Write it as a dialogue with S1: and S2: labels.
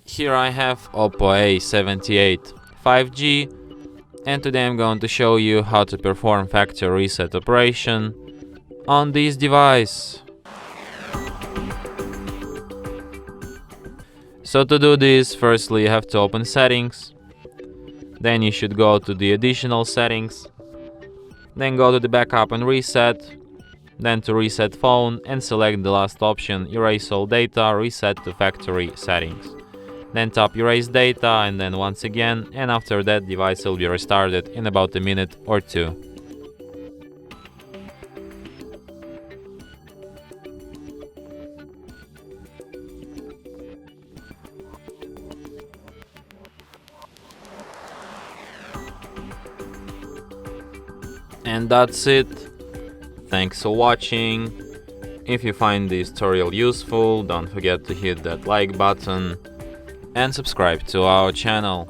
S1: Here I have Oppo A78 5G, and today I'm going to show you how to perform factory reset operation on this device. So to do this, firstly you have to open settings, then you should go to the additional settings, then go to the backup and reset, then to reset phone and select the last option, erase all data, reset to factory settings. Then tap erase data and then once again, and after that device will be restarted in about a minute or two. And that's it. Thanks for watching. If you find this tutorial useful, don't forget to hit that like button and subscribe to our channel.